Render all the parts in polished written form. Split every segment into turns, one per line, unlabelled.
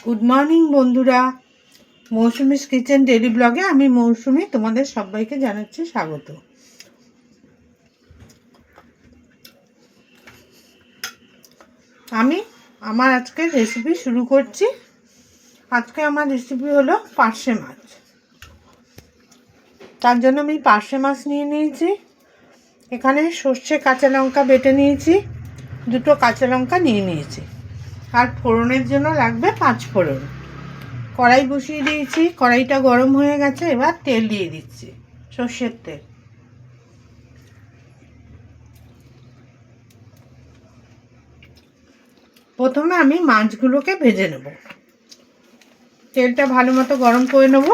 Good morning বন্ধুরা, Mousumi's kitchen daily ব্লগে আমি মৌসুমি তোমাদের সবাইকে জানাচ্ছি স্বাগত। আমি আমার আজকের রেসিপি শুরু করছি। আজকে আমার রেসিপি হলো পার্শে মাছ। তার জন্য আমি পার্শে মাছ নিয়ে নিয়েছি। এখানে সর্ষে কাঁচা লঙ্কা বেটে নিয়েছি, দুটো কাঁচা লঙ্কা নিয়ে নিয়েছি। আর ফোড়নের জন্য লাগবে 5 ফোড়ন। কড়াই বসিয়ে দিয়েছি, কড়াইটা গরম হয়ে গেছে। এবার তেল দিয়ে দিচ্ছি, সর্ষের তেল। প্রথমে আমি মাছগুলোকে ভেজে নেব। তেলটা ভালো মতো গরম করে নেব।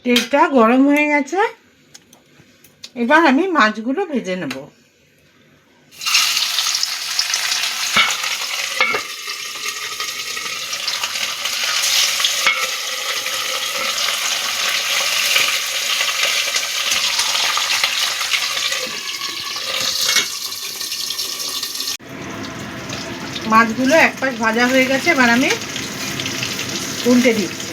তেলটা গরম হয়ে গেছে, এবার আমি মাছগুলো ভেজে নেব। মাছগুলো এক পাশ ভাজা হয়ে গেছে, এবার আমি উল্টে দিচ্ছি।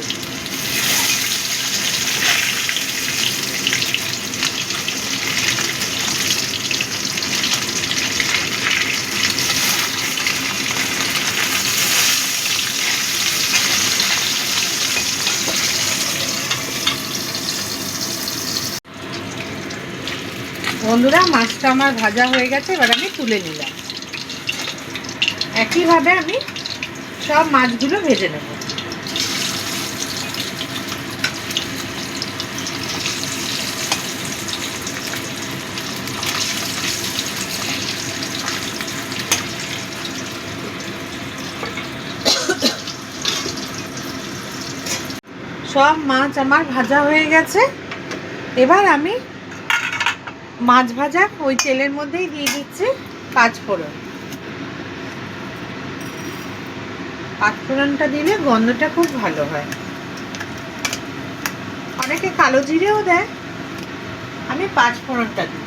বন্ধুরা, মাছটা আমার ভাজা হয়ে গেছে, এবার আমি তুলে নিলাম। একইভাবে আমি সব মাছগুলো ভেজে নেব। সব মাছ আমার ভাজা হয়ে গেছে। এবার আমি মাছ ভাজা ওই তেলের মধ্যেই দিয়ে দিচ্ছি 5 ফোড়ন। 5 ফোড়নটা দিলে গন্ধটা খুব ভালো হয়। অনেকে কালো জিরেও দেয়, আমি 5 ফোড়নটা দিই।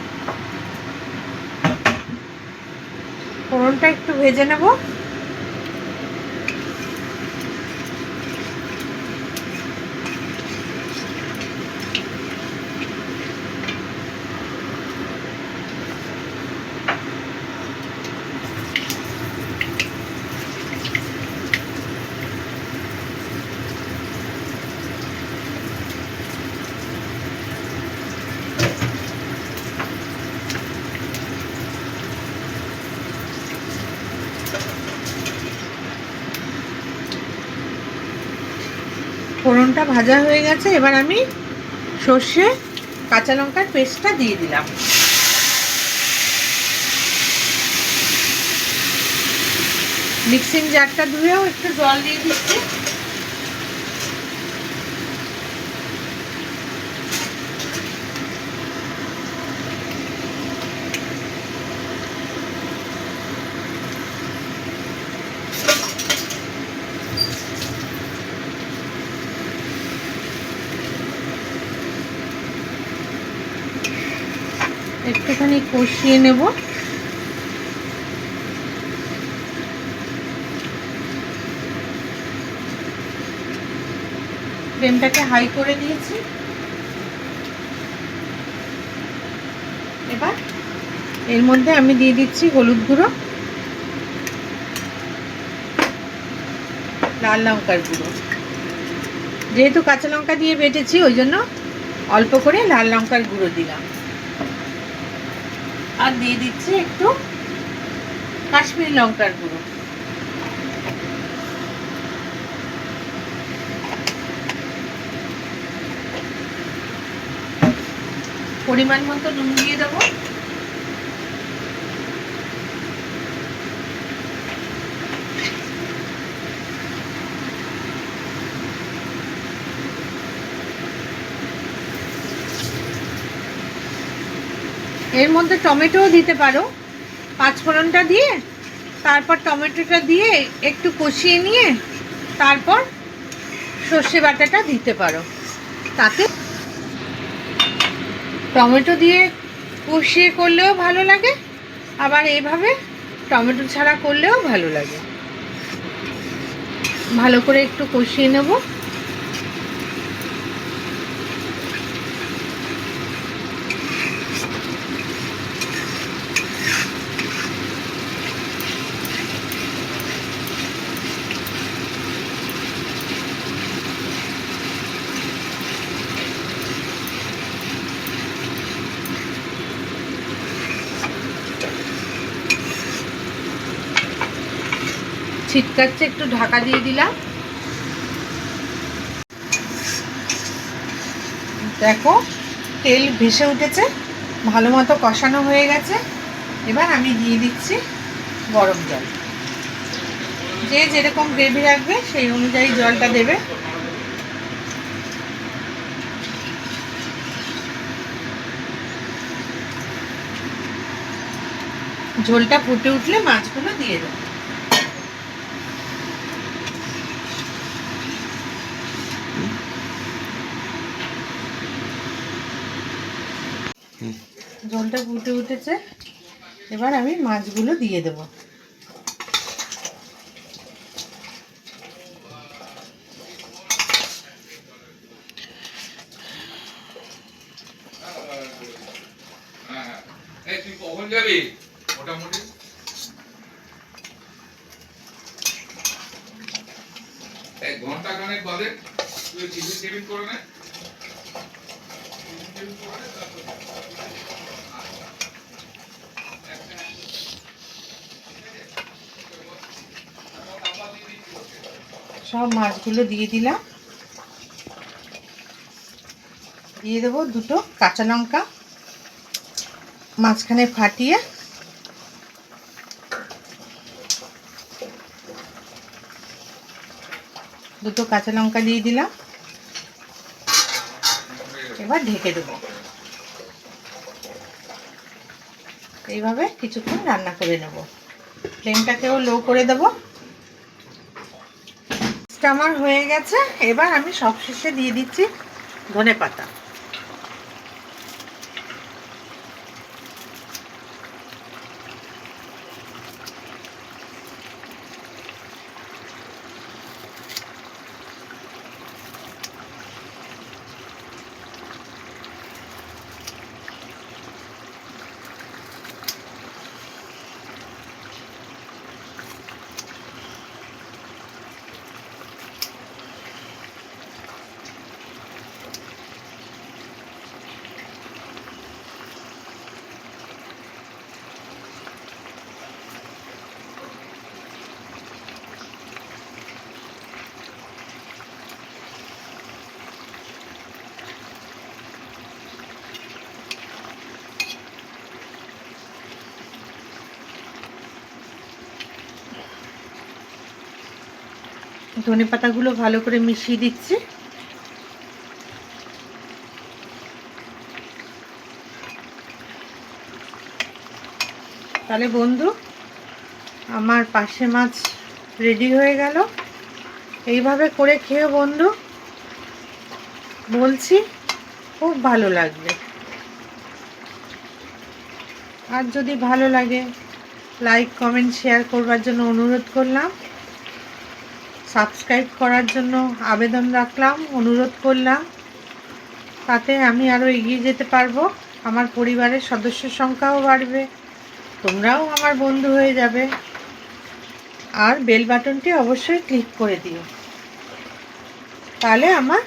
ফোড়নটা একটু ভেজে নেব। ফোড়নটা ভাজা হয়ে গেছে, এবার আমি সর্ষে কাঁচা লঙ্কার পেস্টটা দিয়ে দিলাম। মিক্সিং জারটা ধুয়েও একটু জল দিয়ে দিচ্ছি। একটুখানি কষিয়ে নেব। ফ্লেমটাকে হাই করে দিয়েছি। এবার এর মধ্যে আমি দিয়ে দিচ্ছি হলুদ গুঁড়ো, লাল লঙ্কার গুঁড়ো। যেহেতু কাঁচা লঙ্কা দিয়ে বেটেছি, ওই জন্য অল্প করে লাল লঙ্কার গুঁড়ো দিলাম। আর দিয়ে দিচ্ছি একটু কাশ্মীরি লঙ্কার গুঁড়ো। পরিমাণ মতো নুন দিয়ে দেবো। এর মধ্যে টমেটোও দিতে পারো। 5 ফোড়নটা দিয়ে তারপর টমেটোটা দিয়ে একটু কষিয়ে নিয়ে তারপর সর্ষে বাটাটা দিতে পারো। তাতে টমেটো দিয়ে কষিয়ে করলেও ভালো লাগে, আবার এইভাবে টমেটো ছাড়া করলেও ভালো লাগে। ভালো করে একটু কষিয়ে নেব। ছিটকাচ্ছে, একটু ঢাকা দিয়ে দিলাম। দেখো তেল ভেসে উঠেছে, ভালো মতো কষানো হয়ে গেছে। এবার আমি দিয়ে দিচ্ছি গরম জল। যে যেরকম গ্রেভি রাখবে সেই অনুযায়ী জলটা দেবে। ঝোলটা ফুটে উঠলে মাছগুলো দিয়ে দেবো। ঝোলটা ফুটে উঠেছে, এবার আমি মাছগুলো দিয়ে দেবো।
ঘন্টা খানেক বাদে তুই টিফিন করে নে।
সব মাছগুলো দিয়ে দিলাম। দিয়ে দেবো দুটো কাঁচা লঙ্কা মাঝখানে ফাটিয়ে। দুটো কাঁচা লঙ্কা দিয়ে দিলাম। এবার ঢেকে দেবো। এইভাবে কিছুক্ষণ রান্না করে নেব। ফ্লেমটাকেও লো করে দেবো। আমার হয়ে গেছে। এবার আমি সবশেষে দিয়ে দিচ্ছি ধনেপাতা। ধনেপাতাগুলো ভালো করে মিশিয়ে দিচ্ছি। তাহলে বন্ধু, আমার পার্শে মাছ রেডি হয়ে গেল। এইভাবে করে খেয়ে বন্ধু, বলছি খুব ভালো লাগবে। আর যদি ভালো লাগে লাইক কমেন্ট শেয়ার করবার জন্য অনুরোধ করলাম। সাবস্ক্রাইব করার জন্য আবেদন রাখলাম, অনুরোধ করলাম। তাতে আমি আরও এগিয়ে যেতে পারবো। আমার পরিবারের সদস্যের সংখ্যাও বাড়বে, তোমরাও আমার বন্ধু হয়ে যাবে। আর বেল বাটনটি অবশ্যই ক্লিক করে দিও, তাহলে আমার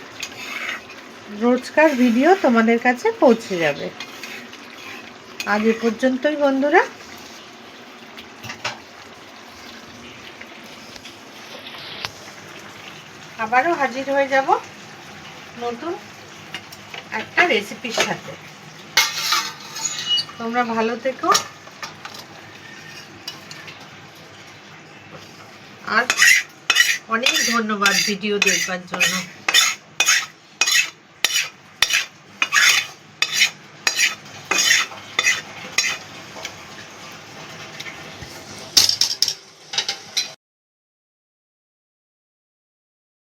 রোজকার ভিডিও তোমাদের কাছে পৌঁছে যাবে। আজ এ পর্যন্তই বন্ধুরা। আবারও হাজির হয়ে যাব নতুন একটা রেসিপির সাথে। তোমরা ভালো থেকো। আর অনেক ধন্যবাদ ভিডিও দেখবার জন্য।